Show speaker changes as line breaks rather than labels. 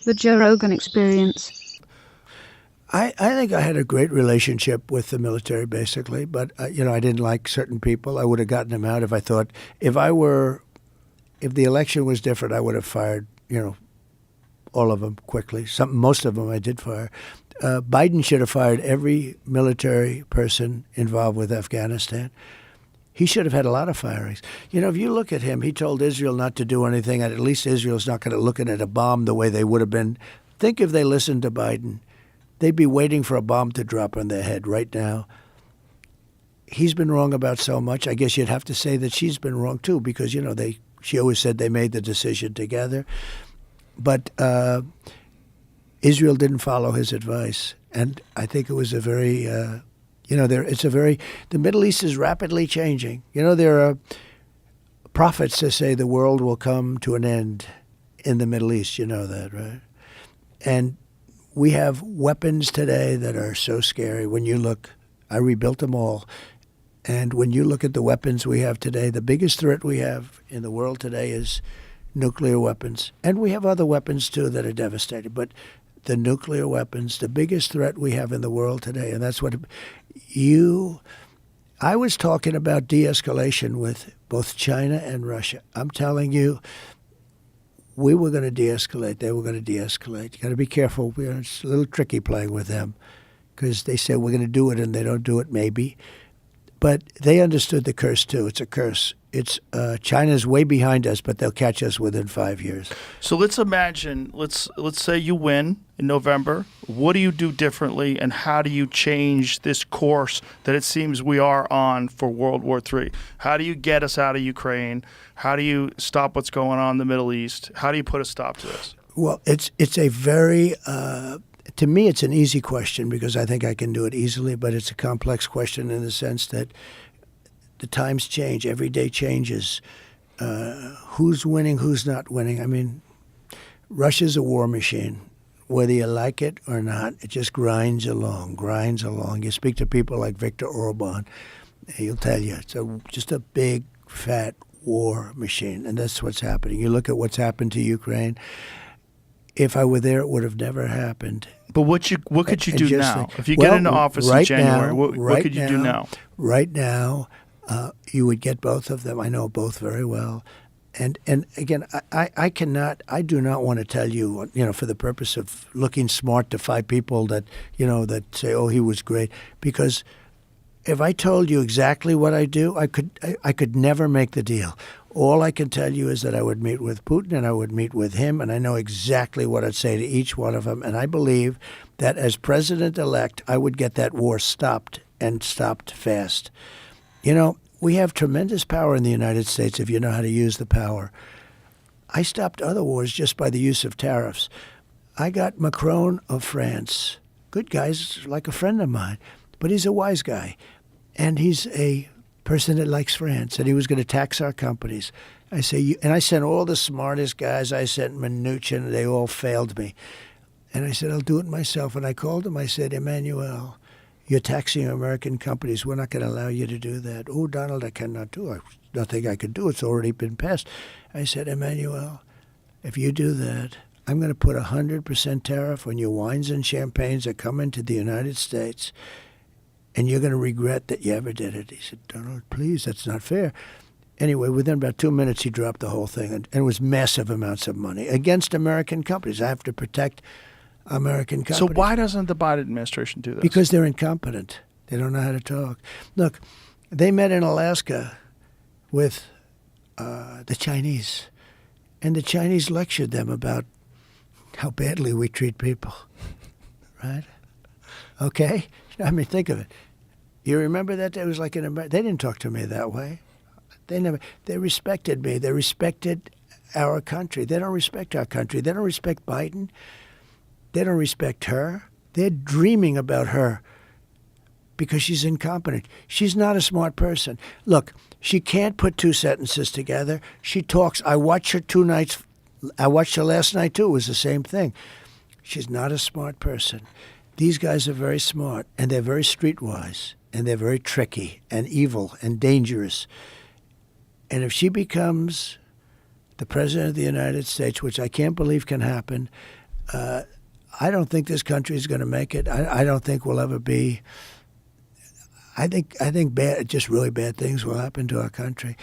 The Joe Rogan Experience.
I think I had a great relationship with the military, basically, but I didn't like certain people. I would have gotten them out if I thought if the election was different, I would have fired all of them quickly. Most of them I did fire. Biden should have fired every military person involved with Afghanistan. He should have had a lot of firings. If you look at him, he told Israel not to do anything, and at least Israel's not going to look at a bomb the way they would have been. Think if they listened to Biden. They'd be waiting for a bomb to drop on their head right now. He's been wrong about so much. I guess you'd have to say that she's been wrong, too, because, she always said they made the decision together. But Israel didn't follow his advice. And I think it was a very, the Middle East is rapidly changing. There are prophets that say the world will come to an end in the Middle East. You know that, right? And we have weapons today that are so scary. When you look, I rebuilt them all. And when you look at the weapons we have today, the biggest threat we have in the world today is nuclear weapons. And we have other weapons, too, that are devastating. But the nuclear weapons, the biggest threat we have in the world today, and that's what I was talking about de-escalation with both China and Russia. I'm telling you, we were going to de-escalate. They were going to de-escalate. You got to be careful. It's a little tricky playing with them because they say we're going to do it and they don't do it, maybe. But they understood the curse, too. It's a curse. It's China's way behind us, but they'll catch us within 5 years.
So let's imagine, let's say you win in November. What do you do differently, and how do you change this course that it seems we are on for World War III? How do you get us out of Ukraine? How do you stop what's going on in the Middle East? How do you put a stop to this?
Well, it's a very to me, it's an easy question because I think I can do it easily, but it's a complex question in the sense that the times change. Every day changes. Who's winning, who's not winning? I mean, Russia's a war machine. Whether you like it or not, it just grinds along. You speak to people like Viktor Orban, he'll tell you it's just a big, fat war machine, and that's what's happening. You look at what's happened to Ukraine. If I were there, it would have never happened.
But what could you do now? If you get into office in January, what could you do now?
Right now, you would get both of them. I know both very well. And again, I do not want to tell you, for the purpose of looking smart to 5 people that say, oh, he was great. Because if I told you exactly what I do, I could never make the deal. All I can tell you is that I would meet with Putin and I would meet with him, and I know exactly what I'd say to each one of them. And I believe that as president-elect, I would get that war stopped and stopped fast. We have tremendous power in the United States if you know how to use the power. I stopped other wars just by the use of tariffs. I got Macron of France. Good guy, like a friend of mine, but he's a wise guy. And he's a person that likes France, and he was going to tax our companies. I sent all the smartest guys. I sent Mnuchin, and they all failed me. And I said, I'll do it myself. And I called him. I said, Emmanuel, you're taxing American companies. We're not going to allow you to do that. Oh, Donald, I cannot do it. Nothing I could do. It's already been passed. I said, Emmanuel, if you do that, I'm going to put 100% tariff on your wines and champagnes that come into the United States, and you're going to regret that you ever did it. He said, Donald, please, that's not fair. Anyway, within about 2 minutes, he dropped the whole thing, and it was massive amounts of money against American companies. I have to protect American companies.
So why doesn't the Biden administration do this?
Because they're incompetent. They don't know how to talk. Look, they met in Alaska with the Chinese, and the Chinese lectured them about how badly we treat people, right? Okay? I mean, think of it. You remember that? It was like they didn't talk to me that way. They respected me. They respected our country. They don't respect our country. They don't respect Biden. They don't respect her. They're dreaming about her because she's incompetent. She's not a smart person. Look, she can't put 2 sentences together. She talks. I watched her 2 nights. I watched her last night, too. It was the same thing. She's not a smart person. These guys are very smart, and they're very streetwise, and they're very tricky and evil and dangerous. And if she becomes the President of the United States, which I can't believe can happen, I don't think this country is going to make it. I don't think we'll ever be. I think bad, just really bad things will happen to our country.